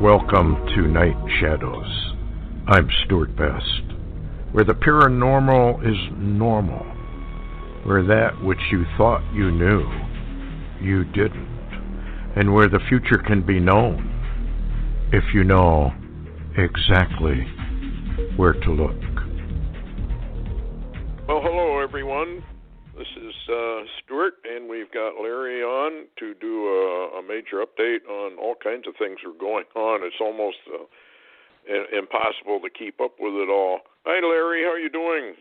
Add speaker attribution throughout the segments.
Speaker 1: Welcome to Night Shadows. I'm Stuart Best, where the paranormal is normal, where that which you thought you knew, you didn't, and where the future can be known if you know exactly where to look.
Speaker 2: Well, hello, everyone. This is Stuart, and we've got Larry on to do a major update on all kinds of things that are going on. It's almost impossible to keep up with it all. Hi, Larry. How are you doing?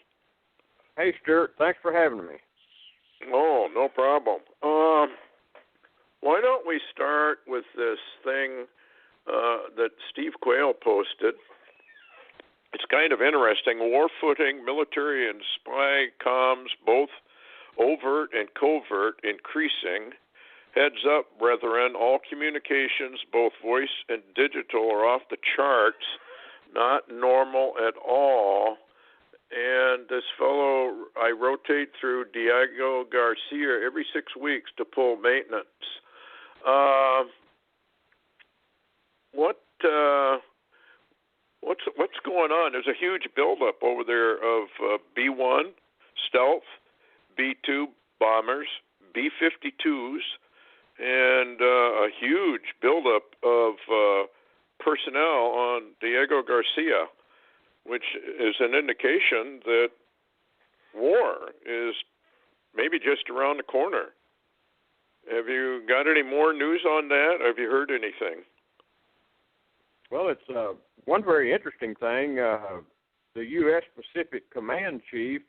Speaker 3: Hey, Stuart. Thanks for having me.
Speaker 2: Oh, no problem. Why don't we start with this thing that Steve Quayle posted? It's kind of interesting. War footing, military and spy comms, both overt and covert, increasing. Heads up, brethren, all communications, both voice and digital, are off the charts, not normal at all. And this fellow, I rotate through Diego Garcia every 6 weeks to pull maintenance. What's going on? There's a huge buildup over there of B-1 stealth, B-2 bombers, B-52s, and a huge buildup of personnel on Diego Garcia, which is an indication that war is maybe just around the corner. Have you got any more news on that? Have you heard anything?
Speaker 3: Well, it's one very interesting thing. The U.S. Pacific Command Chief,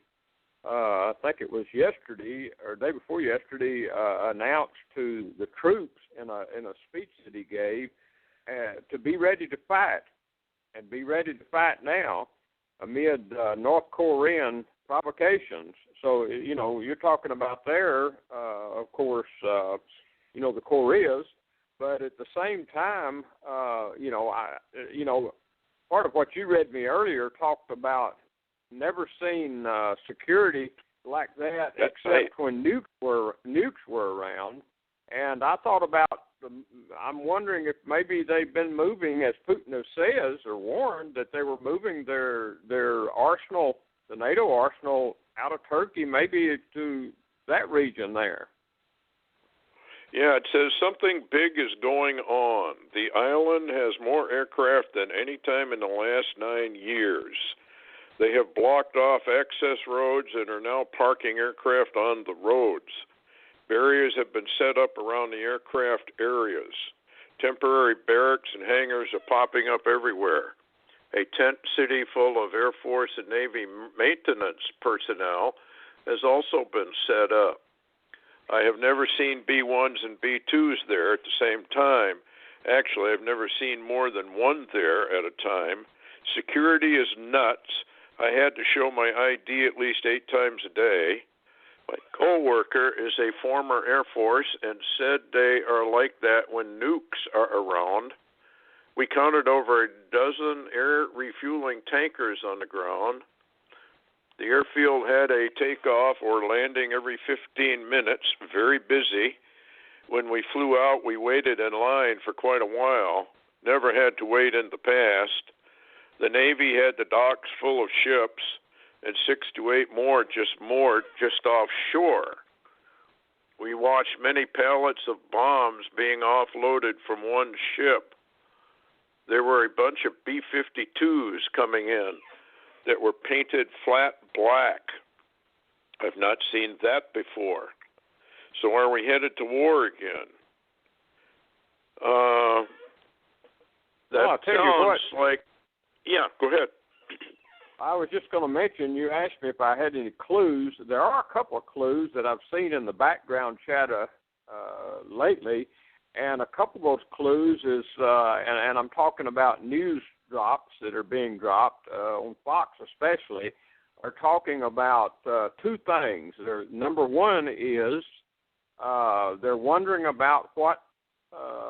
Speaker 3: I think it was yesterday or day before yesterday, announced to the troops in a speech that he gave to be ready to fight, and be ready to fight now amid North Korean provocations. So, you're talking about there, of course, the Koreas, but at the same time, part of what you read me earlier talked about never seen security like that except when nukes were around. And I thought about I'm wondering if maybe they've been moving, as Putin says or warned, that they were moving their arsenal, the NATO arsenal, out of Turkey, maybe to that region there.
Speaker 2: Yeah, it says something big is going on. The island has more aircraft than any time in the last 9 years. They have blocked off access roads and are now parking aircraft on the roads. Barriers have been set up around the aircraft areas. Temporary barracks and hangars are popping up everywhere. A tent city full of Air Force and Navy maintenance personnel has also been set up. I have never seen B-1s and B-2s there at the same time. Actually, I've never seen more than one there at a time. Security is nuts. I had to show my ID at least 8 times a day. My co-worker is a former Air Force and said they are like that when nukes are around. We counted over a dozen air refueling tankers on the ground. The airfield had a takeoff or landing every 15 minutes, very busy. When we flew out, we waited in line for quite a while. Never had to wait in the past. The Navy had the docks full of ships, and 6 to 8 more just moored just offshore. We watched many pallets of bombs being offloaded from one ship. There were a bunch of B-52s coming in that were painted flat black. I've not seen that before. So are we headed to war again? That sounds like... Yeah, go ahead.
Speaker 3: I was just going to mention, you asked me if I had any clues. There are a couple of clues that I've seen in the background chatter lately, and a couple of those clues is, and I'm talking about news drops that are being dropped, on Fox especially, are talking about 2 things. Number one is they're wondering about what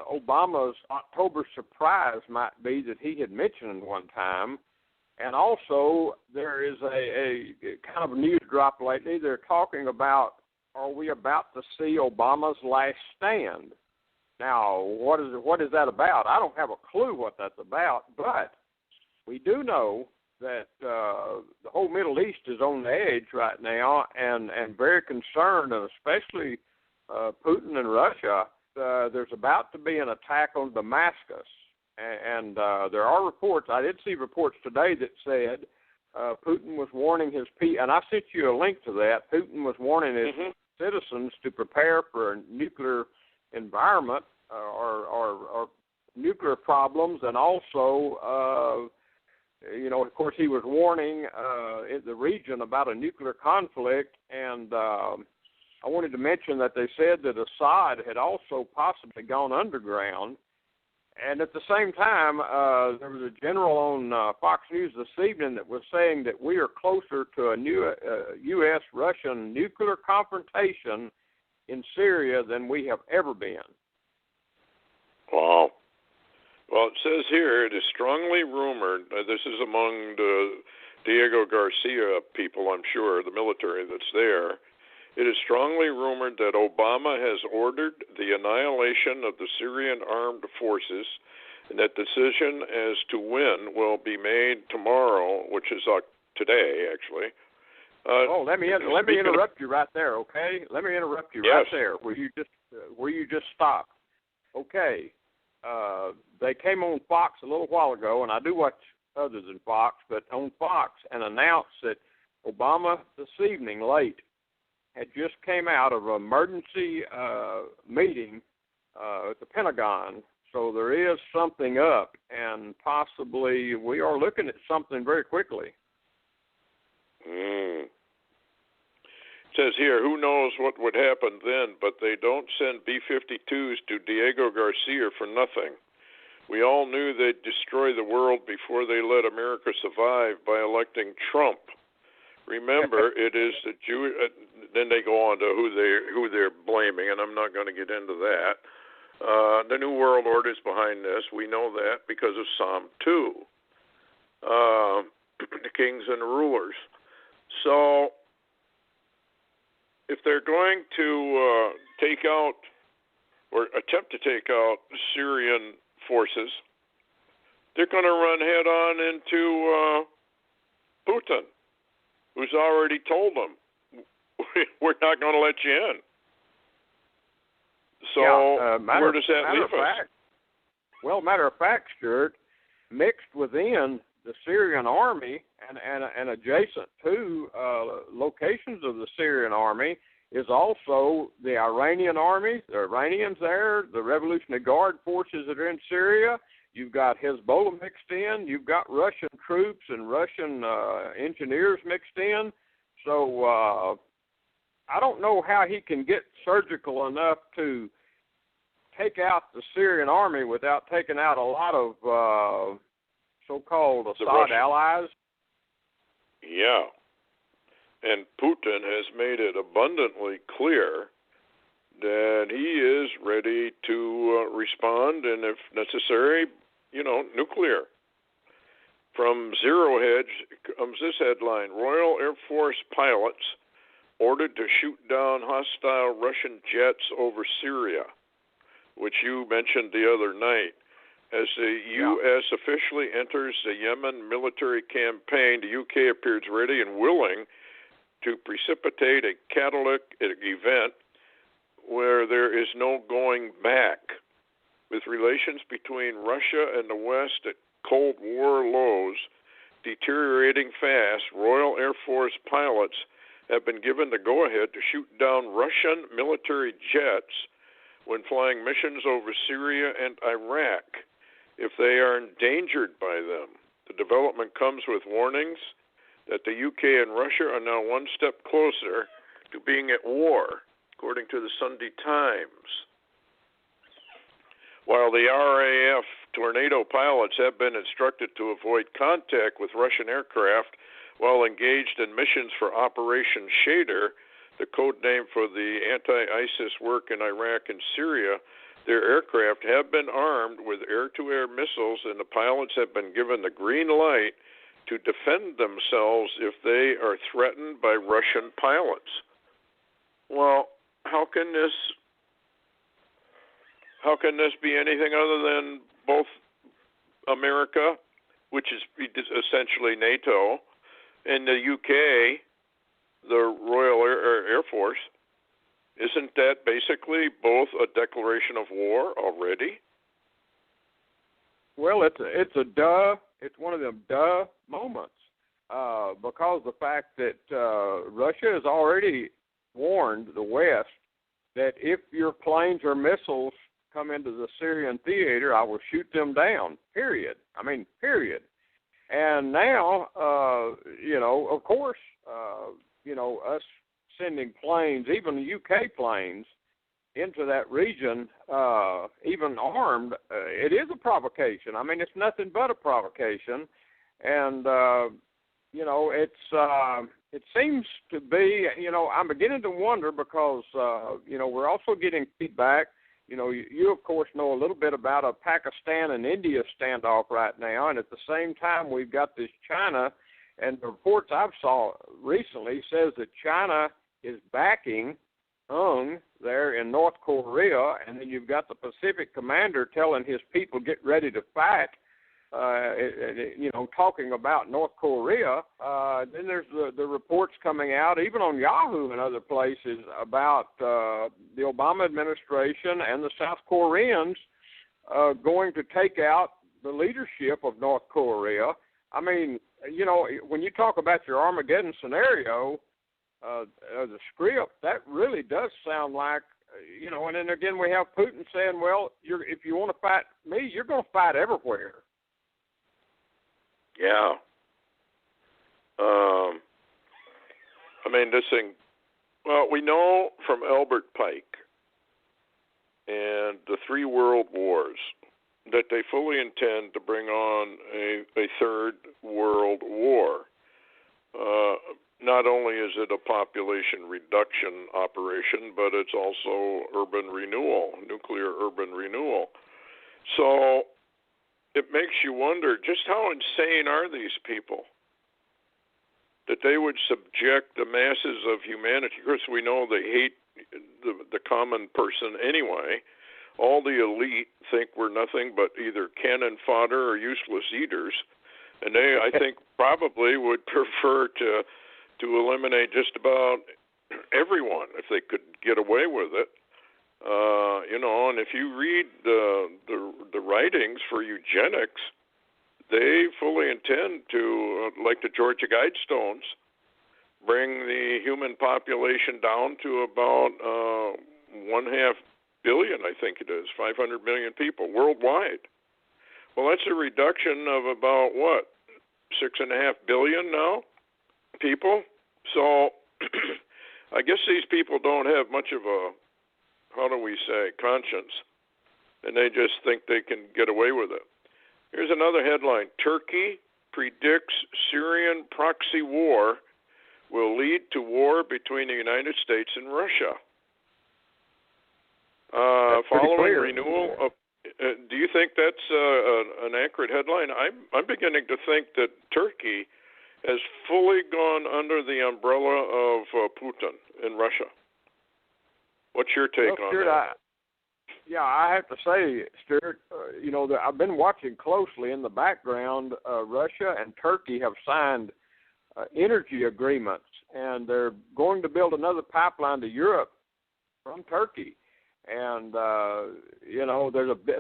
Speaker 3: Obama's October surprise might be that he had mentioned one time. And also, there is a kind of news drop lately. They're talking about, are we about to see Obama's last stand? Now, what is that about? I don't have a clue what that's about, but we do know that the whole Middle East is on the edge right now and very concerned, and especially Putin and Russia. There's about to be an attack on Damascus, and there are reports. I did see reports today that said Putin was warning his people, and I sent you a link to that. Putin was warning his citizens to prepare for a nuclear environment or nuclear problems, and also, of course, he was warning in the region about a nuclear conflict, and I wanted to mention that they said that Assad had also possibly gone underground. And at the same time, there was a general on Fox News this evening that was saying that we are closer to a new U.S.-Russian nuclear confrontation in Syria than we have ever been.
Speaker 2: Wow. Well, it says here, it is strongly rumored, this is among the Diego Garcia people, I'm sure, the military that's there. It is strongly rumored that Obama has ordered the annihilation of the Syrian armed forces, and that decision as to when will be made tomorrow, which is today, actually.
Speaker 3: Let me interrupt you right there, okay? Let me interrupt you right there, where you just stopped. Okay, they came on Fox a little while ago, and I do watch others than Fox, but on Fox, and announced that Obama this evening late had just came out of an emergency meeting at the Pentagon. So there is something up, and possibly we are looking at something very quickly.
Speaker 2: It says here, who knows what would happen then, but they don't send B-52s to Diego Garcia for nothing. We all knew they'd destroy the world before they let America survive by electing Trump. Remember, it is the Jew. Then they go on to who they're blaming, and I'm not going to get into that. The New World Order is behind this. We know that because of Psalm 2, the kings and the rulers. So, if they're going to take out or attempt to take out Syrian forces, they're going to run head-on into Putin, who's already told them, we're not going to let you in. So where does that leave us?
Speaker 3: Well, matter of fact, Stuart, mixed within the Syrian army and adjacent to locations of the Syrian army is also the Iranian army, the Iranians there, the Revolutionary Guard forces that are in Syria. You've got Hezbollah mixed in. You've got Russian troops and Russian engineers mixed in. So I don't know how he can get surgical enough to take out the Syrian army without taking out a lot of so-called Assad allies.
Speaker 2: Yeah. And Putin has made it abundantly clear that he is ready to respond, and if necessary, nuclear. From Zero Hedge comes this headline: Royal Air Force pilots ordered to shoot down hostile Russian jets over Syria, which you mentioned the other night. As the U.S. officially enters the Yemen military campaign, the U.K. appears ready and willing to precipitate a catalytic event where there is no going back. With relations between Russia and the West at Cold War lows deteriorating fast, Royal Air Force pilots have been given the go-ahead to shoot down Russian military jets when flying missions over Syria and Iraq if they are endangered by them. The development comes with warnings that the UK and Russia are now one step closer to being at war, according to the Sunday Times. While the RAF Tornado pilots have been instructed to avoid contact with Russian aircraft while engaged in missions for Operation Shader, the code name for the anti-ISIS work in Iraq and Syria, their aircraft have been armed with air-to-air missiles, and the pilots have been given the green light to defend themselves if they are threatened by Russian pilots. Well, how can How can this be anything other than both America, which is essentially NATO, and the UK, the Royal Air Force? Isn't that basically both a declaration of war already?
Speaker 3: Well, it's a duh. It's one of them duh moments because the fact that Russia has already warned the West that if your planes or missiles come into the Syrian theater, I will shoot them down, period. I mean, period. And now, of course, us sending planes, even the UK planes, into that region, even armed, it is a provocation. I mean, it's nothing but a provocation. And, it seems to be, I'm beginning to wonder because, we're also getting feedback. You, of course, know a little bit about a Pakistan and India standoff right now, and at the same time we've got this China, and the reports I've saw recently says that China is backing there in North Korea, and then you've got the Pacific commander telling his people, get ready to fight, talking about North Korea. Then there's the reports coming out, even on Yahoo and other places, about the Obama administration and the South Koreans going to take out the leadership of North Korea. I mean, when you talk about your Armageddon scenario, the script, that really does sound like, and then again we have Putin saying, well, if you want to fight me, you're going to fight everywhere.
Speaker 2: Yeah. This thing, well, we know from Albert Pike and the 3 world wars that they fully intend to bring on a third world war. Not only is it a population reduction operation, but it's also urban renewal, nuclear urban renewal. So it makes you wonder just how insane are these people that they would subject the masses of humanity. Of course, we know they hate the common person anyway. All the elite think we're nothing but either cannon fodder or useless eaters, and they, I think, probably would prefer to eliminate just about everyone if they could get away with it. And if you read the writings for eugenics, they fully intend to, like the Georgia Guidestones, bring the human population down to about 1/2 billion, I think it is, 500 million people worldwide. Well, that's a reduction of about, 6.5 billion now people? So I guess these people don't have much of a, conscience, and they just think they can get away with it. Here's another headline. Turkey predicts Syrian proxy war will lead to war between the United States and Russia. Following renewal of, do you think that's an accurate headline? I'm beginning to think that Turkey has fully gone under the umbrella of Putin in Russia. What's your take on that?
Speaker 3: I have to say, Stuart, I've been watching closely in the background. Russia and Turkey have signed energy agreements, and they're going to build another pipeline to Europe from Turkey. And,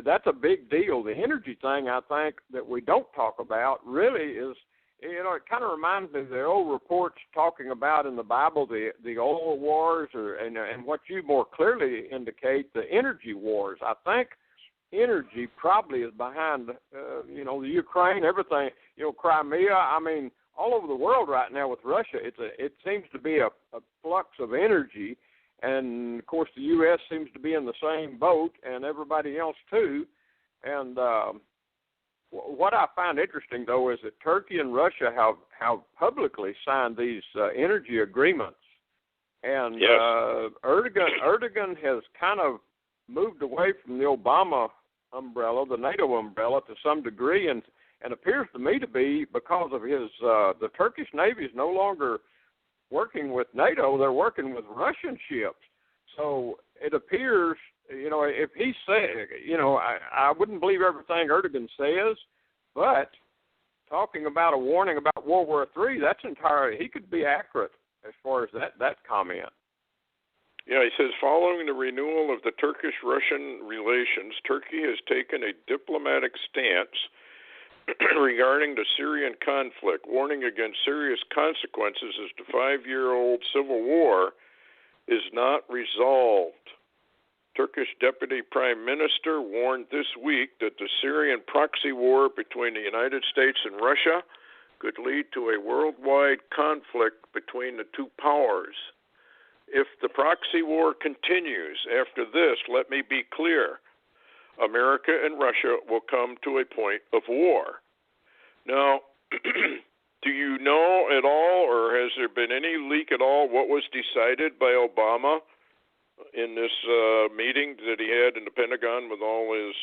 Speaker 3: that's a big deal. The energy thing, I think, that we don't talk about really is, it kind of reminds me of the old reports talking about in the Bible the oil wars, and what you more clearly indicate, the energy wars. I think energy probably is behind, the Ukraine, everything, Crimea. I mean, all over the world right now with Russia, it seems to be a flux of energy, and of course the U.S. seems to be in the same boat, and everybody else too. And what I find interesting, though, is that Turkey and Russia have publicly signed these energy agreements. And
Speaker 2: yes.
Speaker 3: Erdogan has kind of moved away from the Obama umbrella, the NATO umbrella, to some degree, and appears to me to be because of his the Turkish Navy is no longer working with NATO. They're working with Russian ships. So it appears if he said, I wouldn't believe everything Erdogan says, but talking about a warning about World War III, that's entirely, he could be accurate as far as that comment.
Speaker 2: Yeah, he says, following the renewal of the Turkish-Russian relations, Turkey has taken a diplomatic stance regarding the Syrian conflict, warning against serious consequences as the 5-year-old civil war is not resolved. Turkish Deputy Prime Minister warned this week that the Syrian proxy war between the United States and Russia could lead to a worldwide conflict between the two powers. If the proxy war continues after this, let me be clear, America and Russia will come to a point of war. Now, do you know at all, or has there been any leak at all, what was decided by Obama in this meeting that he had in the Pentagon with all his,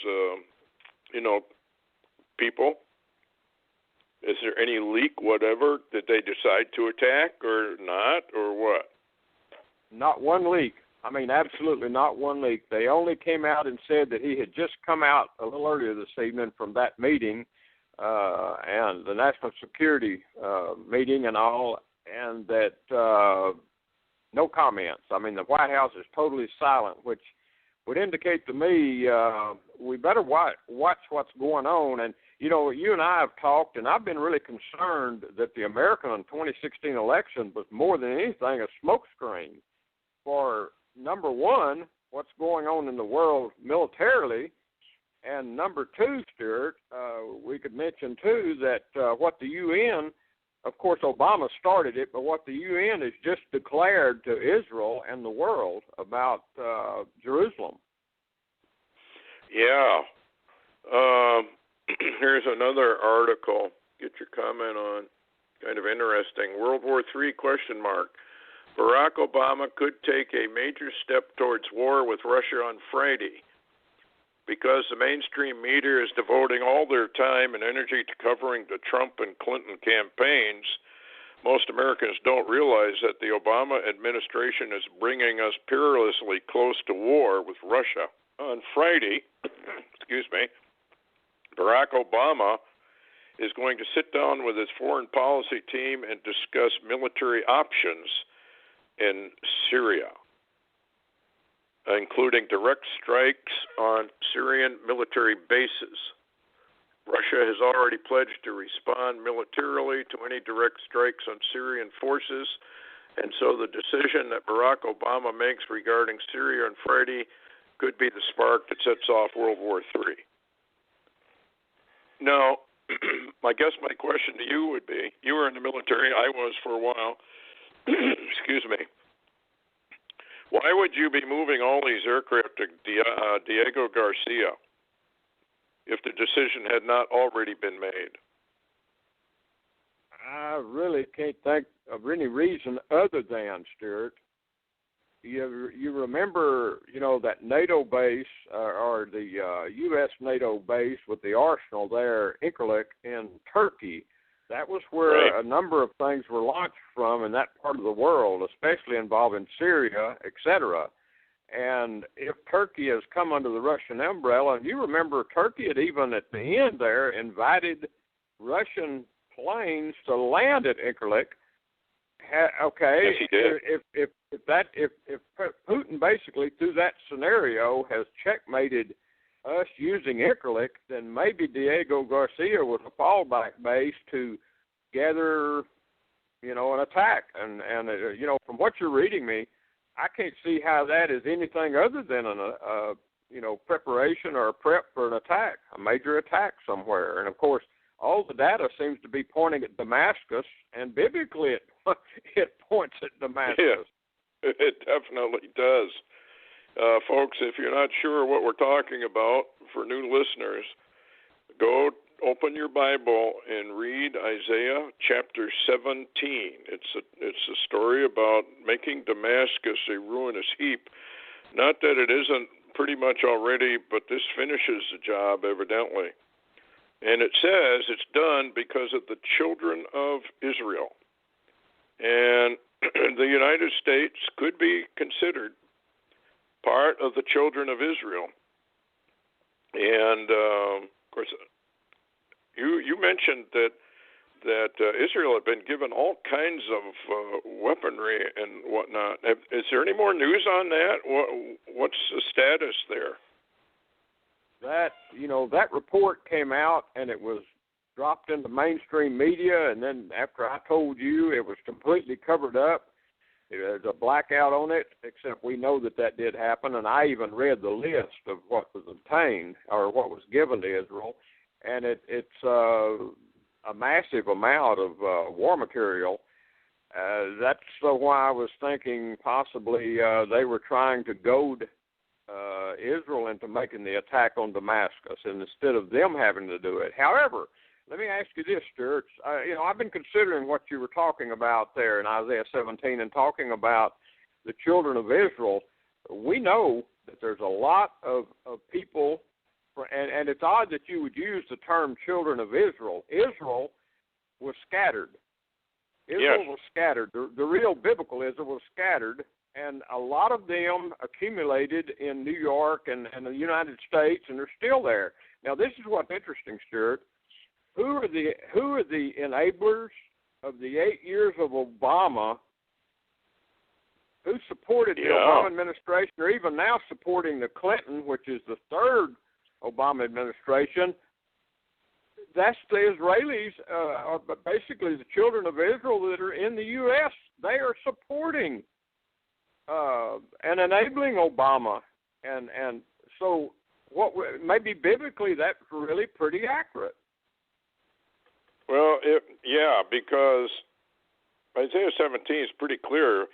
Speaker 2: people? Is there any leak, whatever? Did they decide to attack or not, or what?
Speaker 3: Not one leak. I mean, absolutely not one leak. They only came out and said that he had just come out a little earlier this evening from that meeting, and the national security meeting and all, and that no comments. I mean, the White House is totally silent, which would indicate to me we better watch what's going on. And, you and I have talked, and I've been really concerned that the American 2016 election was more than anything a smokescreen for, number one, what's going on in the world militarily, and number two, Stuart, we could mention, too, that what the UN, of course, Obama started it, but what the UN has just declared to Israel and the world about Jerusalem.
Speaker 2: Yeah. Here's another article. Get your comment on. Kind of interesting. World War III ? Barack Obama could take a major step towards war with Russia on Friday. Because the mainstream media is devoting all their time and energy to covering the Trump and Clinton campaigns, most Americans don't realize that the Obama administration is bringing us perilously close to war with Russia. On Friday, Barack Obama is going to sit down with his foreign policy team and discuss military options in Syria, including direct strikes on Syrian military bases. Russia has already pledged to respond militarily to any direct strikes on Syrian forces, and so the decision that Barack Obama makes regarding Syria on Friday could be the spark that sets off World War III. Now, I guess my question to you would be, you were in the military, I was for a while, excuse me, why would you be moving all these aircraft to Diego Garcia if the decision had not already been made?
Speaker 3: I really can't think of any reason other than, Stuart, you remember, that NATO base or the U.S. NATO base with the arsenal there, Incirlik in Turkey. That was where a number of things were launched from in that part of the world, especially involving Syria, etc. And if Turkey has come under the Russian umbrella, and you remember Turkey had even at the end there invited Russian planes to land at Incirlik. Okay,
Speaker 2: yes, he did.
Speaker 3: If Putin basically through that scenario has checkmated us using Incirlik, then maybe Diego Garcia was a fallback base to gather, an attack. And from what you're reading me, I can't see how that is anything other than a preparation or a prep for an attack, a major attack somewhere. And of course, all the data seems to be pointing at Damascus, and biblically it points at Damascus.
Speaker 2: Yeah, it definitely does. Folks, if you're not sure what we're talking about, for new listeners, go open your Bible and read Isaiah chapter 17. It's a story about making Damascus a ruinous heap. Not that it isn't pretty much already, but this finishes the job evidently. And it says it's done because of the children of Israel. And the United States could be considered part of the children of Israel. And of course, you mentioned that Israel had been given all kinds of weaponry and whatnot. Is there any more news on that? What's the status there?
Speaker 3: That report came out and it was dropped into mainstream media, and then after I told you, it was completely covered up. There's a blackout on it, except we know that did happen, and I even read the list of what was obtained or what was given to Israel, and it's a massive amount of war material. That's why I was thinking possibly they were trying to goad Israel into making the attack on Damascus, and instead of them having to do it. However, let me ask you this, Stuart. I've been considering what you were talking about there in Isaiah 17 and talking about the children of Israel. We know that there's a lot of people, and it's odd that you would use the term children of Israel. Israel was scattered. Israel was scattered. The real biblical Israel was scattered, and a lot of them accumulated in New York and the United States, and they're still there. Now, this is what's interesting, Stuart. Who are the enablers of the 8 years of Obama? Who supported the Obama administration, or even now supporting the Clinton, which is the third Obama administration? That's the Israelis, basically the children of Israel that are in the U.S. They are supporting and enabling Obama, and so maybe biblically that's really pretty accurate.
Speaker 2: Well, because Isaiah 17 is pretty clear.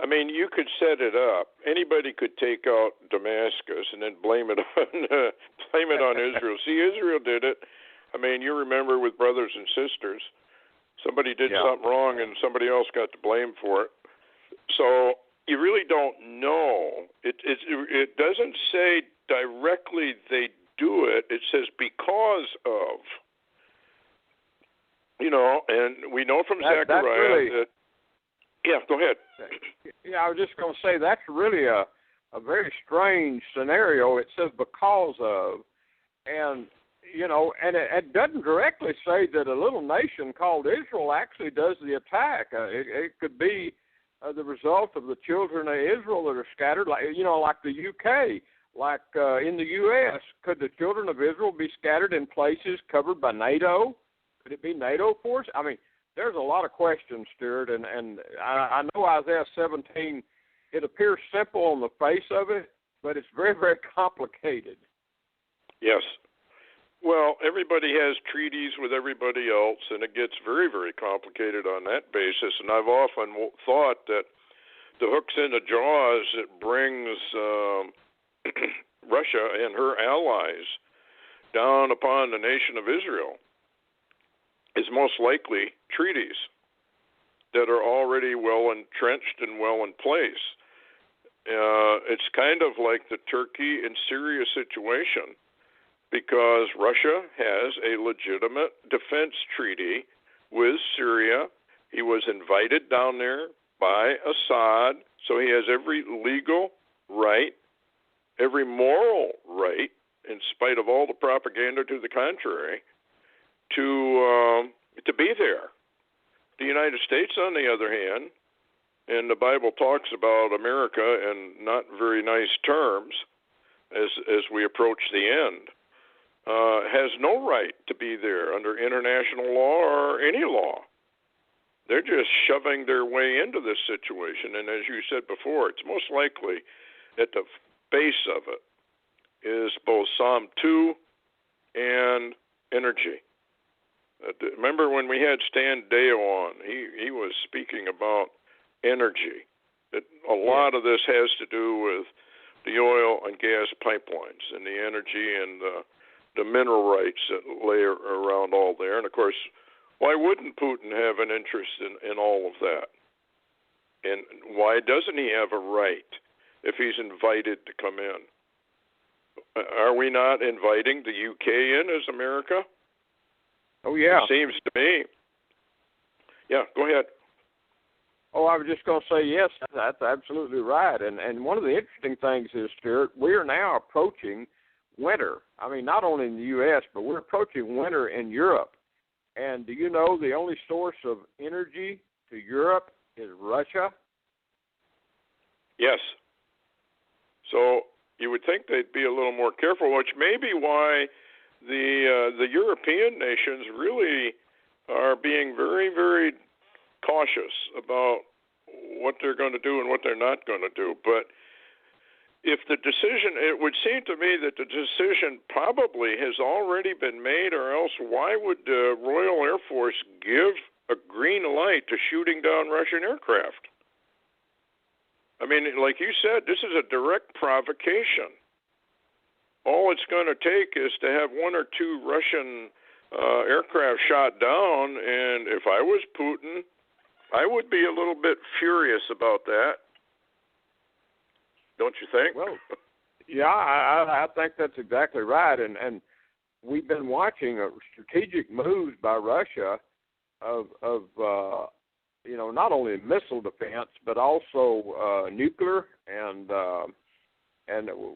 Speaker 2: I mean, you could set it up. Anybody could take out Damascus and then blame it on Israel. See, Israel did it. I mean, you remember with brothers and sisters, somebody did something wrong and somebody else got the blame for it. So you really don't know. It doesn't say directly they do it. It says because of. And we know from Zechariah that. Yeah, go ahead.
Speaker 3: Yeah, I was just going to say that's really a very strange scenario. It says because of, and it doesn't directly say that a little nation called Israel actually does the attack. It could be the result of the children of Israel that are scattered, like the UK, like in the U.S. Could the children of Israel be scattered in places covered by NATO? Could it be NATO force? I mean, there's a lot of questions, Stuart, and I know Isaiah 17, it appears simple on the face of it, but it's very, very complicated.
Speaker 2: Yes. Well, everybody has treaties with everybody else, and it gets very, very complicated on that basis, and I've often thought that the hooks in the jaws it brings Russia and her allies down upon the nation of Israel is most likely treaties that are already well entrenched and well in place. It's kind of like the Turkey and Syria situation, because Russia has a legitimate defense treaty with Syria. He was invited down there by Assad, so he has every legal right, every moral right, in spite of all the propaganda to the contrary, to be there. The United States, on the other hand, and the Bible talks about America in not very nice terms as we approach the end, has no right to be there under international law or any law. They're just shoving their way into this situation, and as you said before, it's most likely at the base of it is both Psalm 2 and energy. Remember when we had Stan Deo on, he was speaking about energy. That a lot of this has to do with the oil and gas pipelines and the energy and the mineral rights that lay around all there. And, of course, why wouldn't Putin have an interest in all of that? And why doesn't he have a right if he's invited to come in? Are we not inviting the UK in as America?
Speaker 3: Oh, yeah.
Speaker 2: It seems to me. Yeah, go ahead.
Speaker 3: Oh, I was just going to say yes. That's absolutely right. And one of the interesting things is, Stuart, we are now approaching winter. I mean, not only in the U.S., but we're approaching winter in Europe. And do you know the only source of energy to Europe is Russia?
Speaker 2: Yes. So you would think they'd be a little more careful, which may be why the European nations really are being very, very cautious about what they're going to do and what they're not going to do. But if the decision, it would seem to me that the decision probably has already been made, or else why would the Royal Air Force give a green light to shooting down Russian aircraft? I mean, like you said, this is a direct provocation. All it's going to take is to have one or two Russian aircraft shot down, and if I was Putin, I would be a little bit furious about that. Don't you think?
Speaker 3: Well, yeah, I think that's exactly right. And we've been watching strategic moves by Russia of not only missile defense but also nuclear, and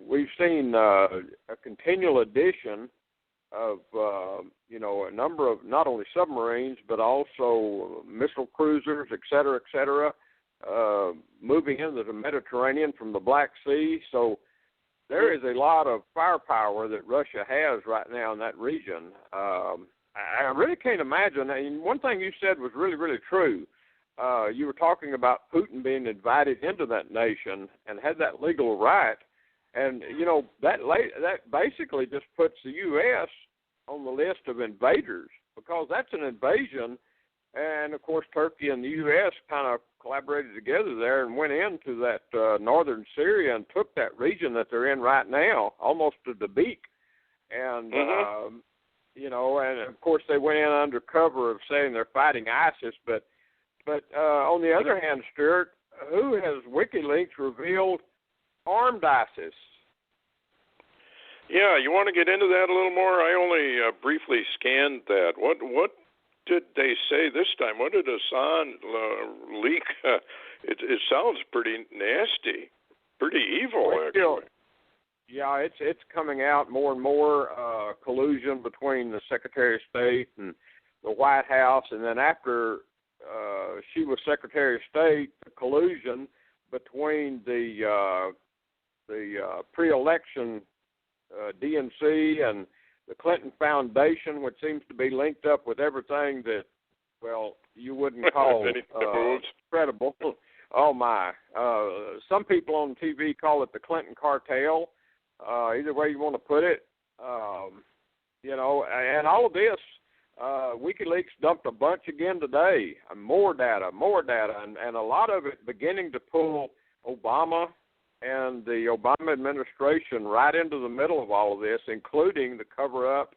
Speaker 3: we've seen a continual addition of a number of not only submarines but also missile cruisers, et cetera, moving into the Mediterranean from the Black Sea. So there is a lot of firepower that Russia has right now in that region. I really can't imagine. And one thing you said was really, really true. You were talking about Putin being invited into that nation and had that legal right. And, that basically just puts the U.S. on the list of invaders, because that's an invasion. And, of course, Turkey and the U.S. kind of collaborated together there and went into that northern Syria and took that region that they're in right now, almost to the beak. And, and, of course, they went in under cover of saying they're fighting ISIS. But on the other hand, Stuart, who has WikiLeaks revealed armed ISIS?
Speaker 2: Yeah, you want to get into that a little more? I only briefly scanned that. What did they say this time? What did Hassan leak? It sounds pretty nasty, pretty evil, actually.
Speaker 3: Yeah, it's coming out more and more, collusion between the Secretary of State and the White House, and then after she was Secretary of State, the collusion between the pre-election DNC and the Clinton Foundation, which seems to be linked up with everything that, well, you wouldn't call credible. Oh, my. Some people on TV call it the Clinton cartel, either way you want to put it. And all of this, WikiLeaks dumped a bunch again today. More data, and a lot of it beginning to pull Obama and the Obama administration right into the middle of all of this, including the cover-up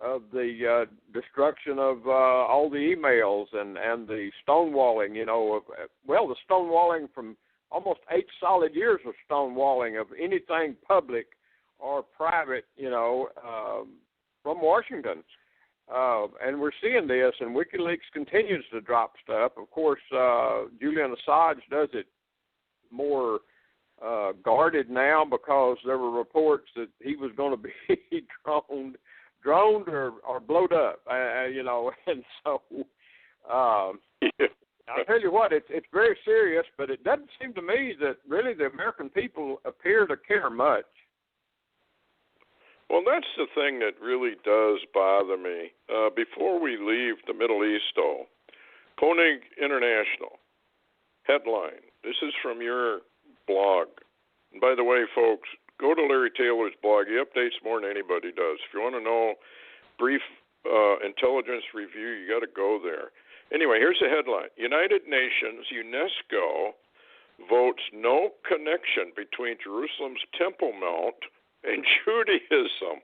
Speaker 3: of the destruction of all the emails and the stonewalling, the stonewalling from almost 8 solid years of stonewalling of anything public or private, from Washington. And we're seeing this, and WikiLeaks continues to drop stuff. Of course, Julian Assange does it more guarded now, because there were reports that he was going to be droned or blowed up, and so I'll tell you what, it's very serious, but it doesn't seem to me that really the American people appear to care much.
Speaker 2: Well, that's the thing that really does bother me. Before we leave the Middle East, though, Koenig International, headline, this is from your blog. And by the way, folks, go to Larry Taylor's blog. He updates more than anybody does. If you want to know brief intelligence review, you got to go there. Anyway, here's the headline. United Nations, UNESCO, votes no connection between Jerusalem's Temple Mount and Judaism.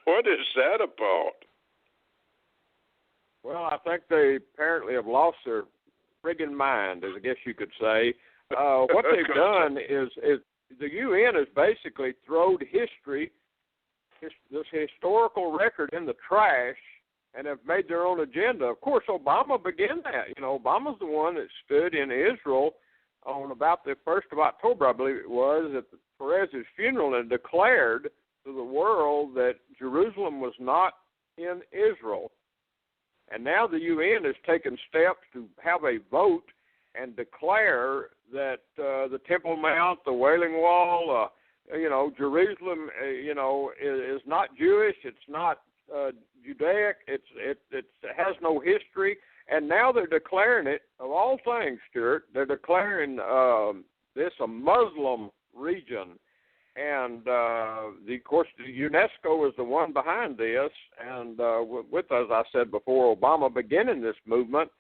Speaker 2: What is that about?
Speaker 3: Well, I think they apparently have lost their friggin' mind, as I guess you could say. What they've done is the UN has basically thrown history, this historical record, in the trash and have made their own agenda. Of course, Obama began that. You know, Obama's the one that stood in Israel on about the 1st of October, I believe it was, at Perez's funeral, and declared to the world that Jerusalem was not in Israel. And now the UN has taken steps to have a vote and declare that the Temple Mount, the Wailing Wall, Jerusalem, is not Jewish. It's not Judaic. It has no history. And now they're declaring it, of all things, Stuart, they're declaring this a Muslim region. And, of course, the UNESCO is the one behind this. And with, as I said before, Obama beginning this movement,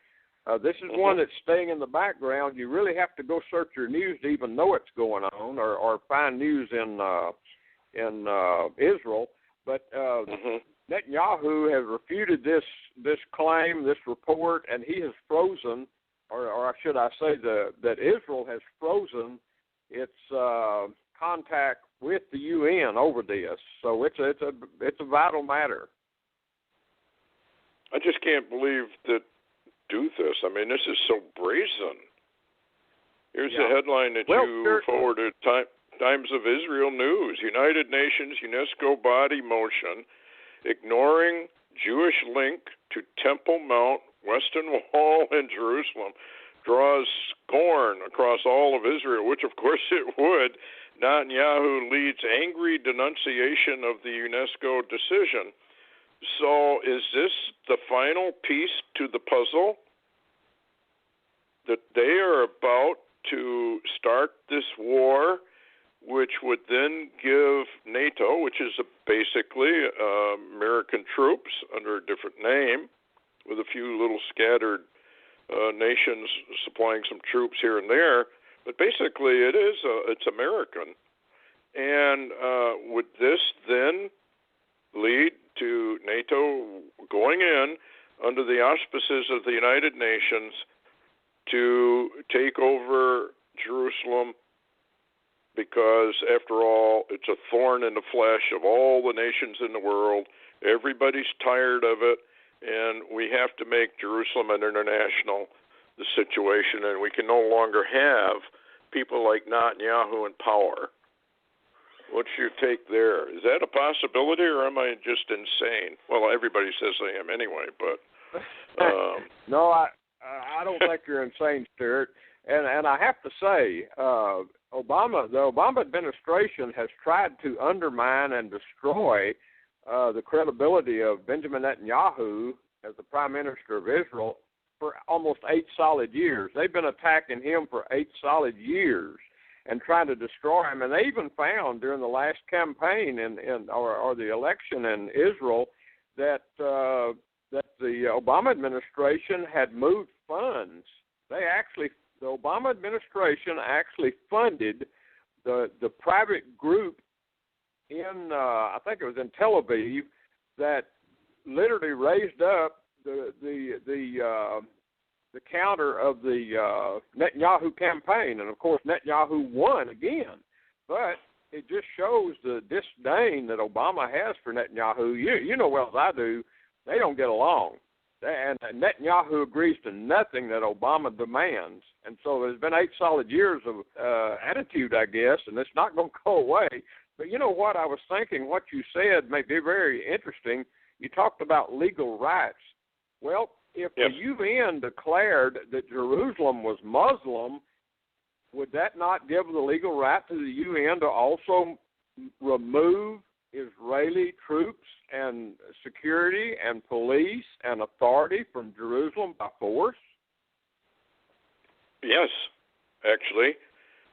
Speaker 3: this is one that's staying in the background. You really have to go search your news to even know it's going on, or find news in Israel. But Netanyahu has refuted this claim, this report, and he has frozen, or should I say that Israel has frozen its contact with the UN over this. So it's a vital matter.
Speaker 2: I just can't believe that do this. I mean, this is so brazen. Here's the headline that you forwarded, Times of Israel News. United Nations UNESCO body motion ignoring Jewish link to Temple Mount, Western Wall, and Jerusalem draws scorn across all of Israel, which of course it would. Netanyahu leads angry denunciation of the UNESCO decision. So is this the final piece to the puzzle? That they are about to start this war, which would then give NATO, which is basically American troops under a different name, with a few little scattered nations supplying some troops here and there, but basically it's American. And would this then lead to NATO going in under the auspices of the United Nations to take over Jerusalem, because after all, it's a thorn in the flesh of all the nations in the world. Everybody's tired of it, and we have to make Jerusalem an international situation, and we can no longer have people like Netanyahu in power. What's your take there? Is that a possibility, or am I just insane? Well, everybody says I am anyway, but...
Speaker 3: No, I don't think you're insane, Stuart. And I have to say, the Obama administration has tried to undermine and destroy the credibility of Benjamin Netanyahu as the Prime Minister of Israel for almost 8 solid years. They've been attacking him for 8 solid years and trying to destroy him. And they even found during the last campaign or the election in Israel that the Obama administration had moved funds. The Obama administration actually funded the private group in I think it was in Tel Aviv that literally raised up the counter of the Netanyahu campaign, and of course Netanyahu won again. But it just shows the disdain that Obama has for Netanyahu. You know well as I do, they don't get along. And Netanyahu agrees to nothing that Obama demands. And so there's been 8 solid years of attitude, I guess, and it's not going to go away. But you know what I was thinking, what you said may be very interesting. You talked about legal rights. Well, if the UN declared that Jerusalem was Muslim, would that not give the legal right to the UN to also remove Israeli troops and security and police and authority from Jerusalem by force?
Speaker 2: Yes, actually,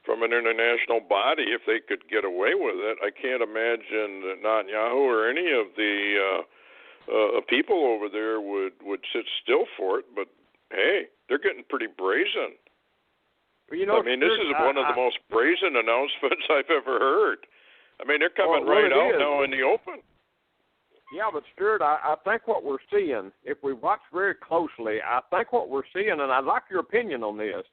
Speaker 2: from an international body, if they could get away with it. I can't imagine that Netanyahu or any of the people over there would sit still for it, but hey, they're getting pretty brazen.
Speaker 3: Well, you know,
Speaker 2: I mean, this is one of the most brazen announcements I've ever heard. I mean, they're coming right out now in the open.
Speaker 3: Yeah, but Stuart, I think what we're seeing, if we watch very closely, I think what we're seeing, and I'd like your opinion on this,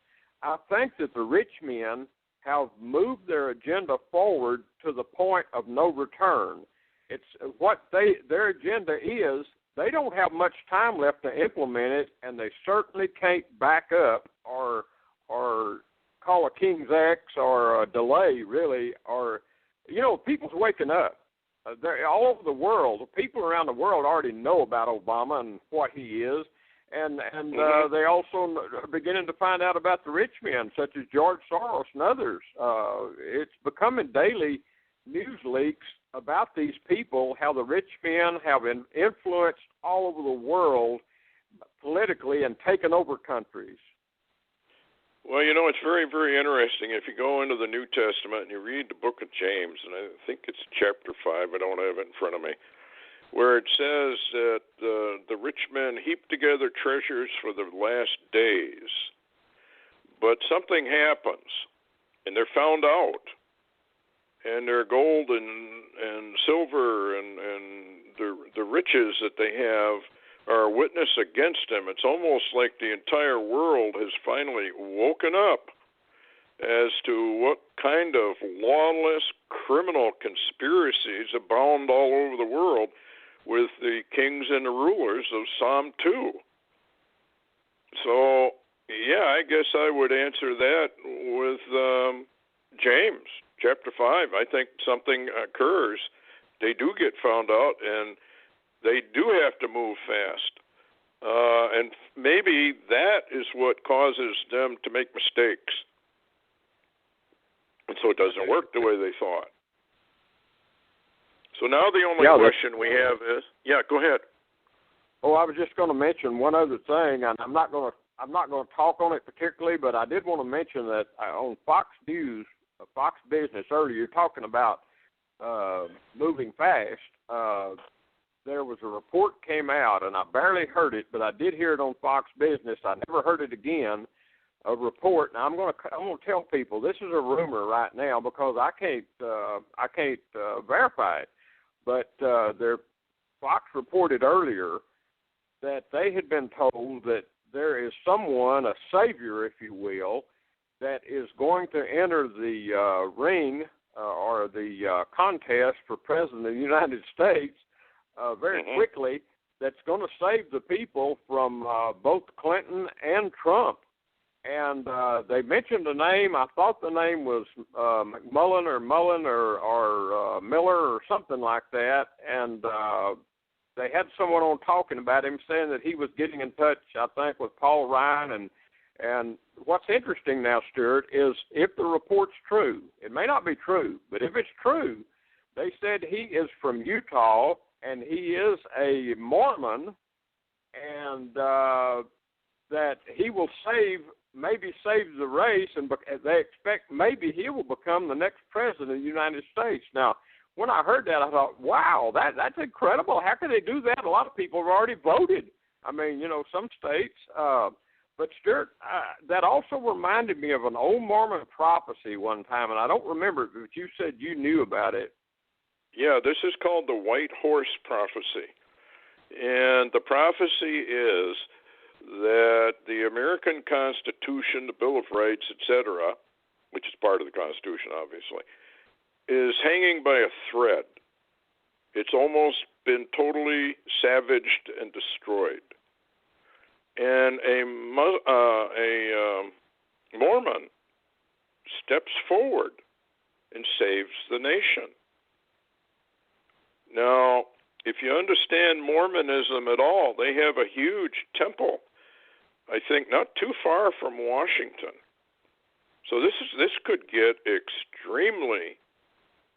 Speaker 3: I think that the rich men have moved their agenda forward to the point of no return. It's what their agenda is they don't have much time left to implement it, and they certainly can't back up or call a King's X or a delay, really. Or, people's waking up. They're all over the world. People around the world already know about Obama and what he is, and they also are beginning to find out about the rich men, such as George Soros and others. It's becoming daily news leaks about these people, how the rich men have influenced all over the world politically and taken over countries.
Speaker 2: Well, it's very, very interesting. If you go into the New Testament and you read the book of James, and I think it's chapter 5, I don't have it in front of me, where it says that the rich men heap together treasures for the last days, but something happens, and they're found out, and their gold and silver and the riches that they have are a witness against them. It's almost like the entire world has finally woken up as to what kind of lawless criminal conspiracies abound all over the world with the kings and the rulers of Psalm 2. So, yeah, I guess I would answer that with James chapter 5. I think something occurs. They do get found out, and they do have to move fast. And maybe that is what causes them to make mistakes. And so it doesn't work the way they thought. So now the only question we have is, go ahead.
Speaker 3: Oh, I was just going to mention one other thing, and I'm not going to talk on it particularly, but I did want to mention that on Fox News, Fox Business earlier, you're talking about moving fast. There was a report came out, and I barely heard it, but I did hear it on Fox Business. I never heard it again. A report. Now I'm going to tell people this is a rumor right now because I can't verify it. But Fox reported earlier that they had been told that there is someone, a savior, if you will, that is going to enter the ring or the contest for President of the United States very quickly, that's going to save the people from both Clinton and Trump. And they mentioned a name. I thought the name was McMullen or Mullen or Miller or something like that. And they had someone on talking about him, saying that he was getting in touch, I think, with Paul Ryan. And what's interesting now, Stuart, is if the report's true, it may not be true, but if it's true, they said he is from Utah and he is a Mormon, and that he will maybe save the race, and they expect maybe he will become the next president of the United States. Now, when I heard that, I thought, wow, that's incredible. How can they do that? A lot of people have already voted. I mean, some states. But, Stuart, that also reminded me of an old Mormon prophecy one time, and I don't remember it, but you said you knew about it.
Speaker 2: Yeah, this is called the White Horse Prophecy. And the prophecy is that the American Constitution, the Bill of Rights, etc., which is part of the Constitution, obviously, is hanging by a thread. It's almost been totally savaged and destroyed. And a Mormon steps forward and saves the nation. Now, if you understand Mormonism at all, they have a huge temple, I think not too far from Washington. So this could get extremely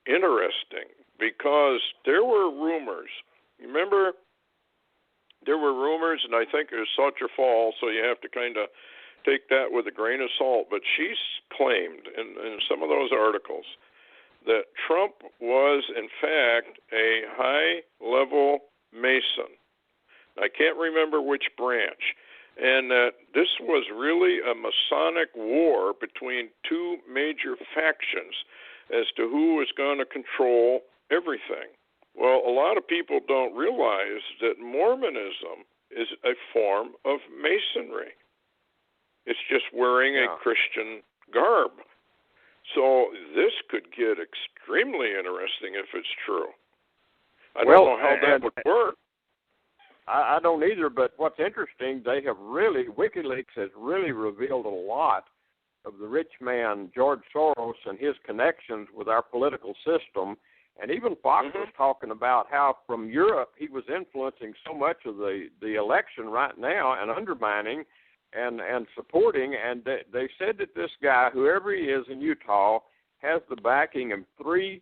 Speaker 2: interesting because there were rumors. Remember, there were rumors, and I think it was such or false, so you have to kind of take that with a grain of salt. But she's claimed in some of those articles that Trump was, in fact, a high-level Mason. I can't remember which branch. And that this was really a Masonic war between two major factions as to who was going to control everything. Well, a lot of people don't realize that Mormonism is a form of Masonry. It's just wearing a Christian garb. So this could get extremely interesting if it's true. I don't know how that would work.
Speaker 3: I don't either, but what's interesting, WikiLeaks has really revealed a lot of the rich man George Soros and his connections with our political system. And even Fox was talking about how from Europe he was influencing so much of the election right now and undermining and supporting. And they said that this guy, whoever he is in Utah, has the backing of 3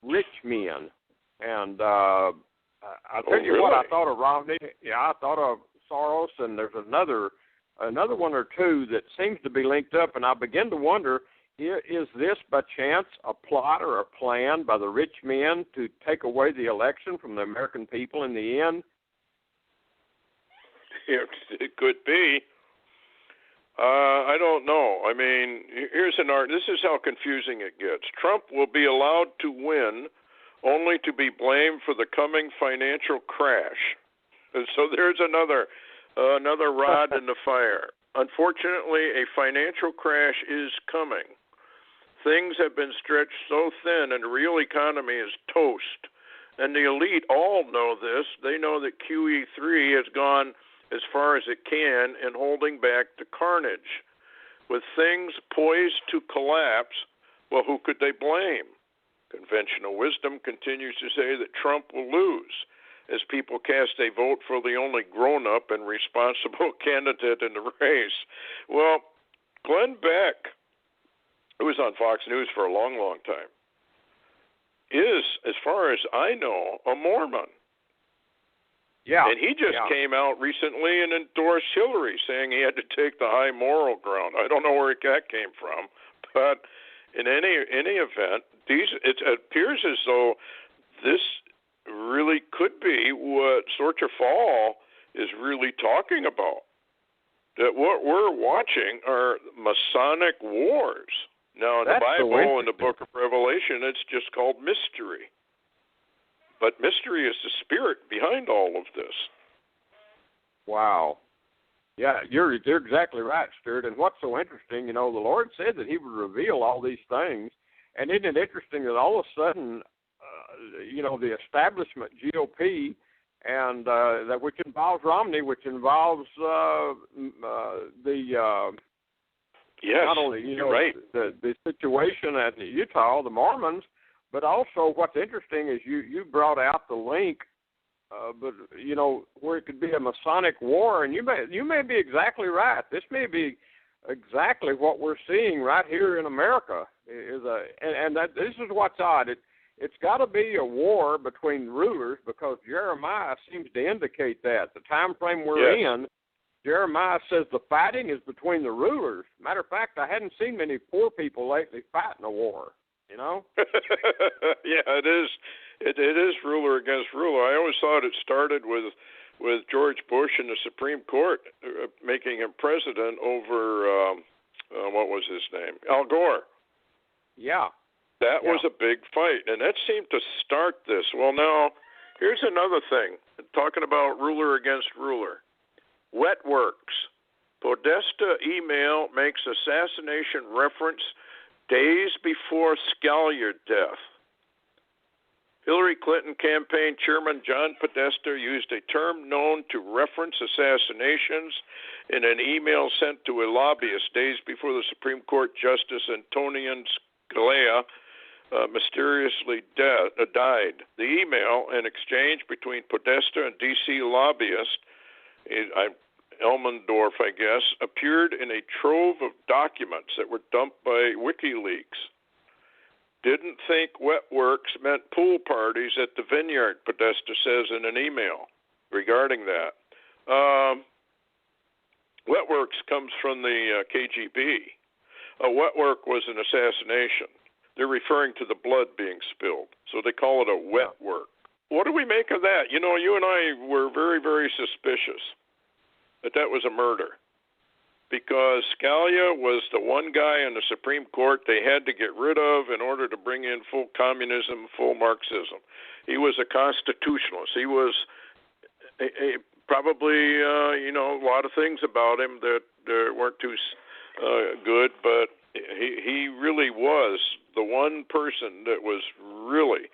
Speaker 3: rich men. And I'll tell you what, I thought of Romney. Yeah, I thought of Soros, and there's another one or two that seems to be linked up. And I begin to wonder, is this by chance a plot or a plan by the rich men to take away the election from the American people in the end?
Speaker 2: It could be. I don't know. I mean, here's this is how confusing it gets. Trump will be allowed to win only to be blamed for the coming financial crash. And so there's another rod in the fire. Unfortunately, a financial crash is coming. Things have been stretched so thin and the real economy is toast. And the elite all know this. They know that QE3 has gone as far as it can in holding back the carnage. With things poised to collapse, well, who could they blame? Conventional wisdom continues to say that Trump will lose as people cast a vote for the only grown-up and responsible candidate in the race. Well, Glenn Beck, who was on Fox News for a long, long time, is, as far as I know, a Mormon.
Speaker 3: Yeah.
Speaker 2: And he just came out recently and endorsed Hillary, saying he had to take the high moral ground. I don't know where that came from, but in any event, it appears as though this really could be what Sorcha Fall is really talking about. That what we're watching are Masonic wars. Now, in the Bible, in the book of Revelation, it's just called mystery. But mystery is the spirit behind all of this.
Speaker 3: Wow. Yeah, you're exactly right, Stuart. And what's so interesting, the Lord said that he would reveal all these things. And isn't it interesting that all of a sudden, the establishment, GOP, and that which involves Romney, which involves not only the situation at Utah, the Mormons, but also what's interesting is you brought out the link, where it could be a Masonic war, and you may be exactly right. This may be exactly what we're seeing right here in America. This is what's odd. It's got to be a war between rulers because Jeremiah seems to indicate that. The time frame we're in, Jeremiah says the fighting is between the rulers. Matter of fact, I hadn't seen many poor people lately fighting a war.
Speaker 2: Yeah, it is. It is ruler against ruler. I always thought it started with George Bush and the Supreme Court making him president over what was his name? Al Gore.
Speaker 3: Yeah.
Speaker 2: That was a big fight, and that seemed to start this. Well, now, here's another thing. Talking about ruler against ruler. Wet Works. Podesta email makes assassination reference days before Scalia death. Hillary Clinton campaign chairman John Podesta used a term known to reference assassinations in an email sent to a lobbyist days before the Supreme Court Justice Antonin Scalia mysteriously died. The email, an exchange between Podesta and D.C. lobbyist Elmendorf, I guess, appeared in a trove of documents that were dumped by WikiLeaks. Didn't think Wet Works meant pool parties at the Vineyard, Podesta says in an email regarding that. Wet Works comes from the KGB. A wet work was an assassination. They're referring to the blood being spilled, so they call it a wet work. What do we make of that? You and I were very, very suspicious that was a murder, because Scalia was the one guy in the Supreme Court they had to get rid of in order to bring in full communism, full Marxism. He was a constitutionalist. He was probably, a lot of things about him that weren't too good, but he really was the one person that was really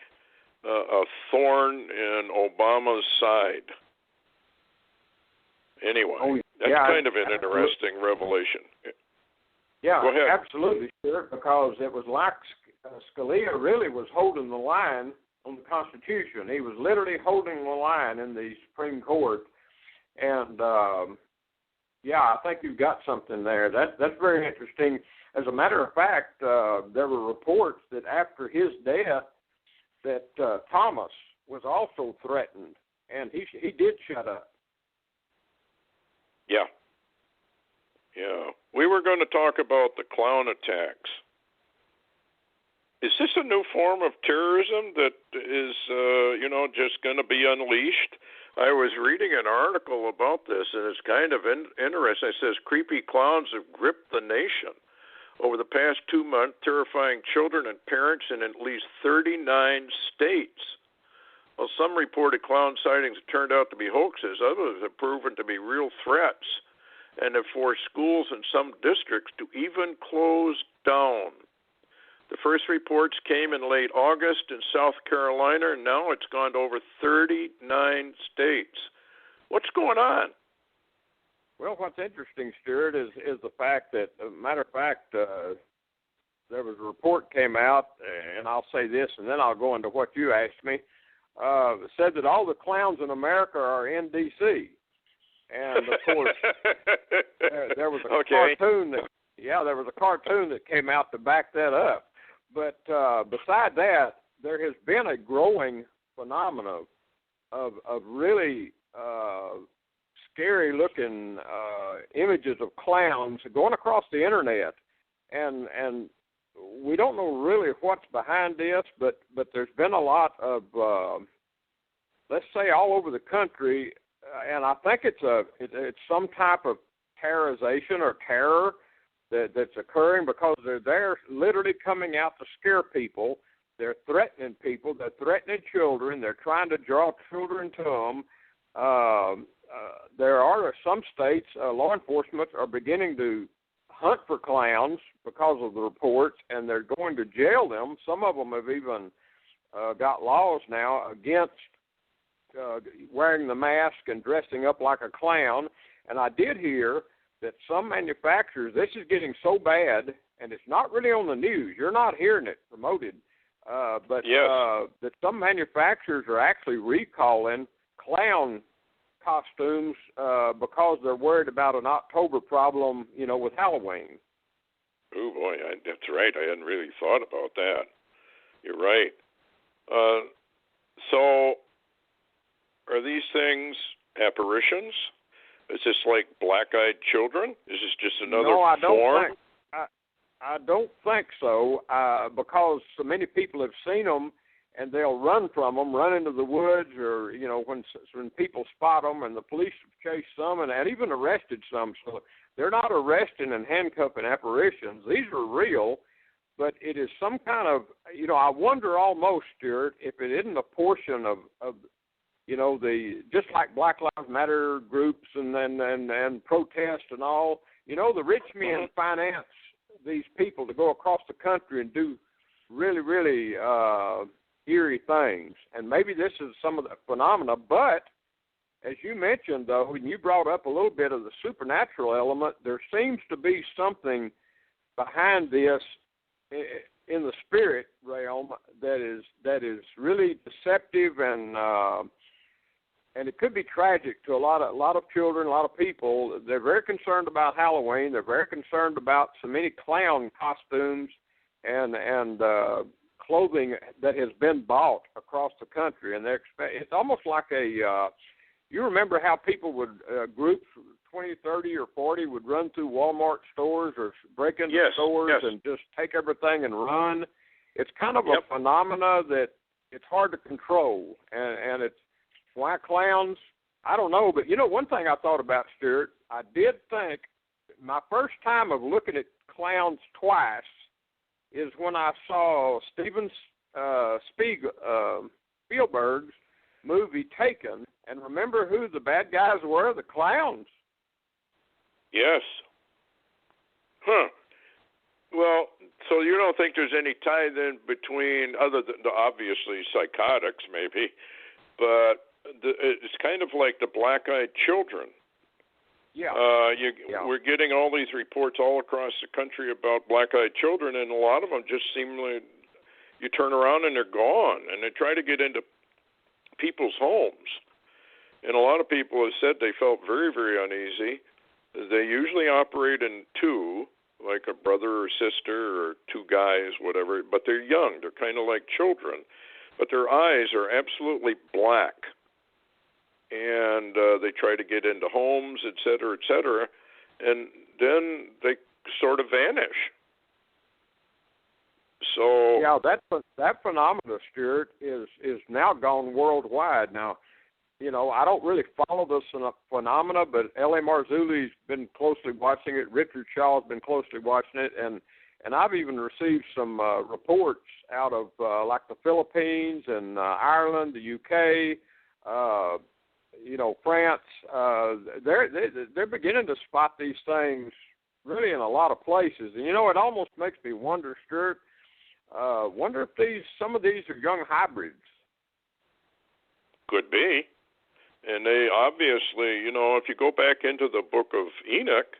Speaker 2: a thorn in Obama's side. Anyway, that's kind of an interesting revelation.
Speaker 3: Yeah,
Speaker 2: go ahead.
Speaker 3: Absolutely, sure, because it was like Scalia really was holding the line on the Constitution. He was literally holding the line in the Supreme Court. And, I think you've got something there. That's very interesting. As a matter of fact, there were reports that after his death that Thomas was also threatened, and he did shut up.
Speaker 2: Yeah. We were going to talk about the clown attacks. Is this a new form of terrorism that is, just going to be unleashed? I was reading an article about this, and it's kind of interesting. It says creepy clowns have gripped the nation. Over the past 2 months, terrifying children and parents in at least 39 states. Well, some reported clown sightings have turned out to be hoaxes. Others have proven to be real threats and have forced schools in some districts to even close down. The first reports came in late August in South Carolina, and now it's gone to over 39 states. What's going on?
Speaker 3: Well, what's interesting, Stuart, is the fact that, matter of fact, there was a report came out, and I'll say this, and then I'll go into what you asked me. It said that all the clowns in America are in D.C. And of course, there was a cartoon that came out to back that up. But beside that, there has been a growing phenomenon of really scary-looking images of clowns going across the internet, and we don't know really what's behind this, but there's been a lot of, let's say, all over the country, and I think it's some type of terrorization or terror that's occurring because they're literally coming out to scare people. They're threatening people. They're threatening children. They're trying to draw children to them. There are some states, law enforcement are beginning to hunt for clowns because of the reports, and they're going to jail them. Some of them have even got laws now against wearing the mask and dressing up like a clown. And I did hear that some manufacturers, this is getting so bad, and it's not really on the news. You're not hearing it promoted. But that some manufacturers are actually recalling clown costumes because they're worried about an October problem, with Halloween.
Speaker 2: Oh, boy, that's right. I hadn't really thought about that. You're right. So are these things apparitions? Is this like black-eyed children? Is this just another form?
Speaker 3: I don't think so, because so many people have seen them, and they'll run from them, run into the woods, or when people spot them, and the police have chased some and even arrested some. So they're not arresting and handcuffing apparitions. These are real, but it is some kind of I wonder almost, Stuart, if it isn't a portion of the just like Black Lives Matter groups and protest and all. The rich men finance these people to go across the country and do really, really eerie things. And maybe this is some of the phenomena. But as you mentioned, though, and you brought up a little bit of the supernatural element, there seems to be something behind this in the spirit realm that is really deceptive and it could be tragic to a lot of children, a lot of people. They're very concerned about Halloween. They're very concerned about so many clown costumes and clothing that has been bought across the country. And it's almost like you remember how people would, groups 20, 30, or 40 would run through Walmart stores or break into stores and just take everything and run. It's kind of a phenomena that it's hard to control. And it's, why clowns? I don't know, but one thing I thought about, Stuart, I did think my first time of looking at clowns twice is when I saw Steven Spielberg's movie Taken, and remember who the bad guys were? The clowns.
Speaker 2: Yes. Huh. Well, so you don't think there's any tie then between, other than obviously psychotics maybe, but it's kind of like the black-eyed children.
Speaker 3: Yeah.
Speaker 2: We're getting all these reports all across the country about black-eyed children, and a lot of them just seem like you turn around and they're gone, and they try to get into people's homes. And a lot of people have said they felt very, very uneasy. They usually operate in two, like a brother or sister or two guys, whatever, but they're young. They're kind of like children, but their eyes are absolutely black. And they try to get into homes, et cetera, and then they sort of vanish. So
Speaker 3: yeah, that phenomenon, Stuart, is now gone worldwide. Now, you know, I don't really follow this phenomena, but L.A. Marzulli's been closely watching it. Richard Shaw's been closely watching it, and I've even received some reports out of like the Philippines and Ireland, the UK. You know, France, they're beginning to spot these things really in a lot of places. And, you know, it almost makes me wonder, Stuart, wonder if some of these are young hybrids.
Speaker 2: Could be. And they obviously, you know, if you go back into the book of Enoch,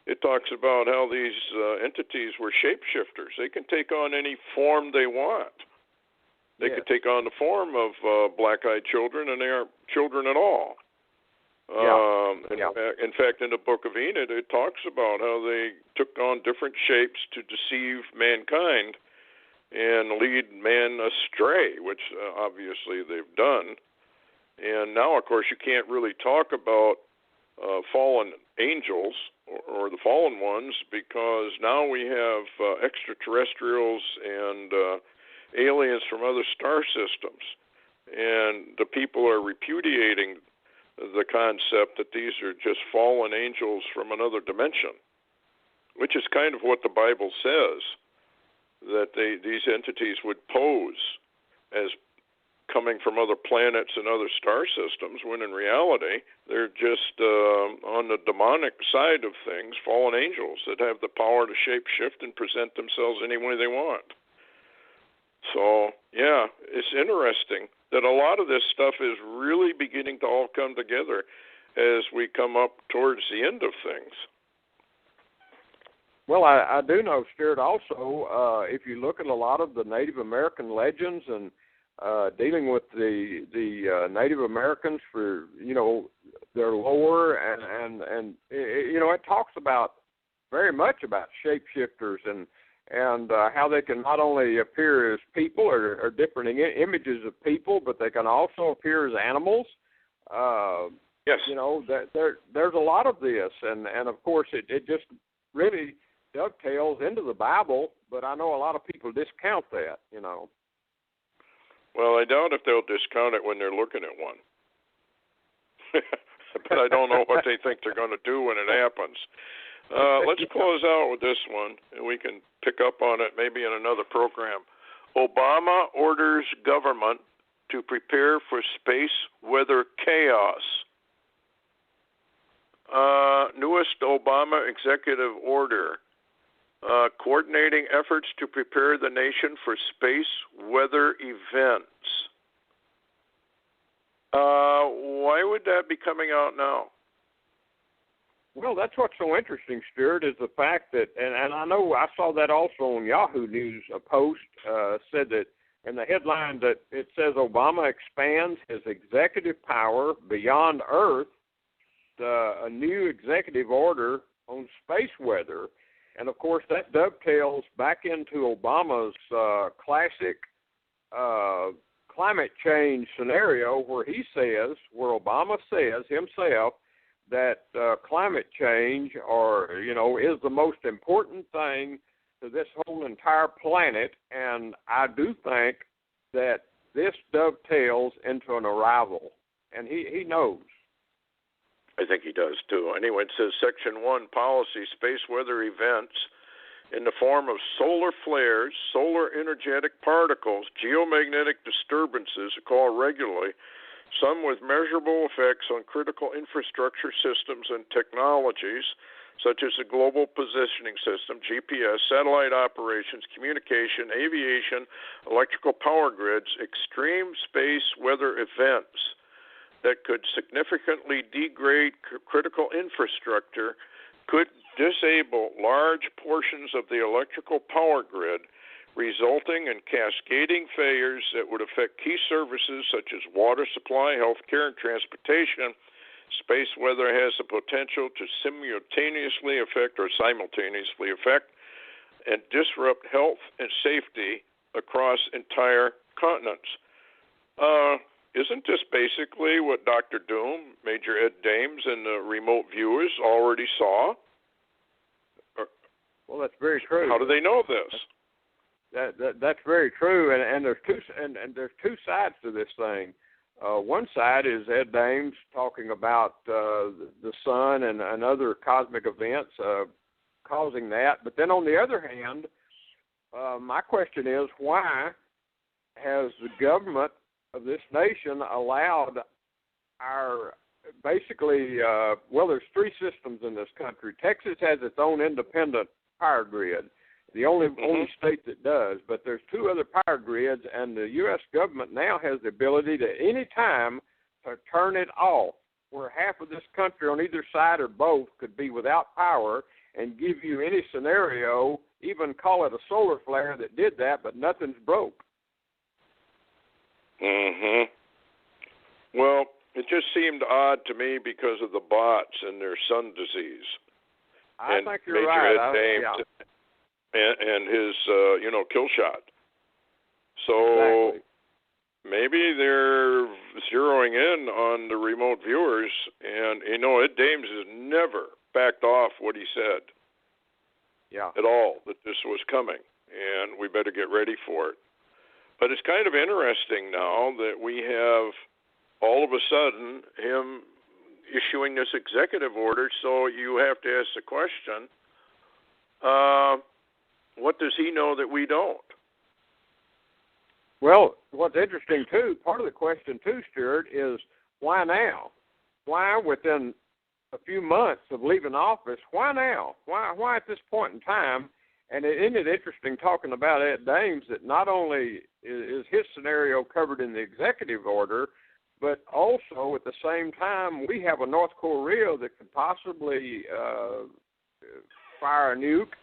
Speaker 2: it talks about how these entities were shapeshifters. They can take on any form they want. They could take on the form of black-eyed children, and they aren't children at all. In fact, in the book of Enoch, it talks about how they took on different shapes to deceive mankind and lead man astray, which obviously they've done. And now, of course, you can't really talk about fallen angels or the fallen ones, because now we have extraterrestrials and aliens from other star systems, and the people are repudiating the concept that these are just fallen angels from another dimension, which is kind of what the Bible says, that these entities would pose as coming from other planets and other star systems, when in reality they're just on the demonic side of things, fallen angels that have the power to shape-shift and present themselves any way they want. So, yeah, it's interesting that a lot of this stuff is really beginning to all come together as we come up towards the end of things.
Speaker 3: Well, I do know, Stuart, also, if you look at a lot of the Native American legends and dealing with the Native Americans for, you know, their lore, and you know, it talks about very much about shapeshifters and how they can not only appear as people or different images of people, but they can also appear as animals.
Speaker 2: Yes.
Speaker 3: You know, there's a lot of this, and of course it just really dovetails into the Bible, but I know a lot of people discount that, you know.
Speaker 2: Well, I doubt if they'll discount it when they're looking at one. But I don't know what they think they're going to do when it happens. Let's close out with this one, and we can pick up on it maybe in another program. Obama orders government to prepare for space weather chaos. Newest Obama executive order, coordinating efforts to prepare the nation for space weather events. Why would that be coming out now?
Speaker 3: Well, that's what's so interesting, Stuart, is the fact that, and I know I saw that also on Yahoo News, a post said that in the headline that it says Obama expands his executive power beyond Earth, a new executive order on space weather. And, of course, that dovetails back into Obama's classic climate change scenario where Obama says himself that climate change is the most important thing to this whole entire planet. And I do think that this dovetails into an arrival. And he knows.
Speaker 2: I think he does, too. Anyway, it says Section 1, Policy, Space Weather Events in the form of solar flares, solar energetic particles, geomagnetic disturbances occur regularly, some with measurable effects on critical infrastructure systems and technologies, such as the Global Positioning System, GPS, satellite operations, communication, aviation, electrical power grids, extreme space weather events. that could significantly degrade critical infrastructure could disable large portions of the electrical power grid, resulting in cascading failures that would affect key services such as water supply, health care, and transportation. Space weather has the potential to simultaneously affect and disrupt health and safety across entire continents. Isn't this basically what Dr. Doom, Major Ed Dames, and the remote viewers already saw?
Speaker 3: Well, that's very true.
Speaker 2: How do they know this?
Speaker 3: That's very true, and there's two sides to this thing. One side is Ed Dames talking about the sun and other cosmic events causing that. But then on the other hand, my question is, why has the government of this nation allowed our basically, there's three systems in this country. Texas has its own independent power grid, the only state that does, but there's two other power grids, and the U.S. government now has the ability to any time to turn it off, where half of this country on either side or both could be without power, and give you any scenario, even call it a solar flare that did that, but nothing's broke.
Speaker 2: Well, it just seemed odd to me because of the bots and their sun disease.
Speaker 3: I think you're right.
Speaker 2: And his, kill shot. So
Speaker 3: exactly.
Speaker 2: Maybe they're zeroing in on the remote viewers, and Ed Dames has never backed off what he said. At all, that this was coming, and we better get ready for it. But it's kind of interesting now that we have, all of a sudden, him issuing this executive order, so you have to ask the question, what does he know that we don't?
Speaker 3: Well, what's interesting, too, part of the question, too, Stuart, is why now? Why within a few months of leaving office, why now? Why at this point in time? And isn't it interesting talking about Ed Dames that not only is his scenario covered in the executive order, but also at the same time we have a North Korea that could possibly fire a nuke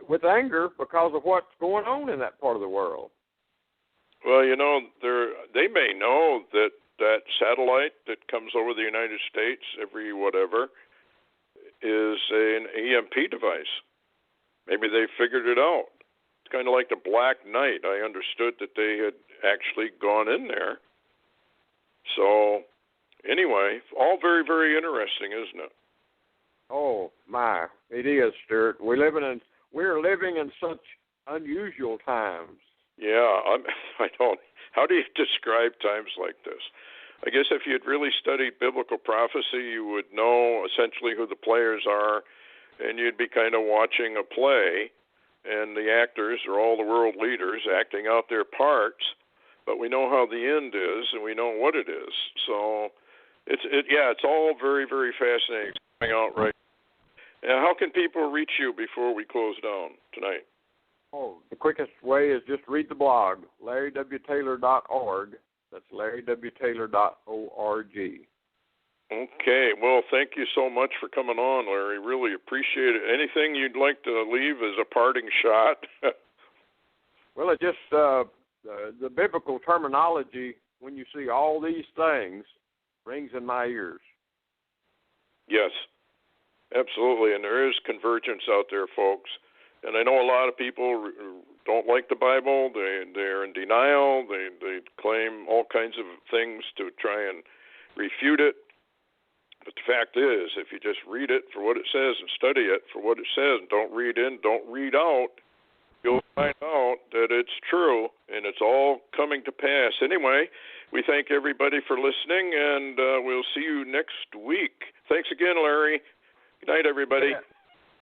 Speaker 3: with anger because of what's going on in that part of the world.
Speaker 2: Well, they may know that satellite that comes over the United States every whatever is an EMP device. Maybe they figured it out. It's kind of like the Black Knight. I understood that they had actually gone in there. So, anyway, all very, very interesting, isn't it?
Speaker 3: Oh, my. It is, Stuart. We're living in such unusual times.
Speaker 2: Yeah, I don't. How do you describe times like this? I guess if you'd really studied biblical prophecy, you would know essentially who the players are, and you'd be kind of watching a play, and the actors are all the world leaders acting out their parts, but we know how the end is, and we know what it is. So it's all very, very fascinating. It's coming out right. And how can people reach you before we close down tonight?
Speaker 3: Oh, the quickest way is just read the blog, LarryWTaylor.org. That's LarryWTaylor.org.
Speaker 2: Okay. Well, thank you so much for coming on, Larry. Really appreciate it. Anything you'd like to leave as a parting shot?
Speaker 3: Well, it just the biblical terminology, when you see all these things, rings in my ears.
Speaker 2: Yes, absolutely. And there is convergence out there, folks. And I know a lot of people don't like the Bible. They're in denial. They claim all kinds of things to try and refute it. But the fact is, if you just read it for what it says and study it for what it says, and don't read in, don't read out, you'll find out that it's true, and it's all coming to pass. Anyway, we thank everybody for listening, and we'll see you next week. Thanks again, Larry. Good night, everybody.
Speaker 3: Yeah.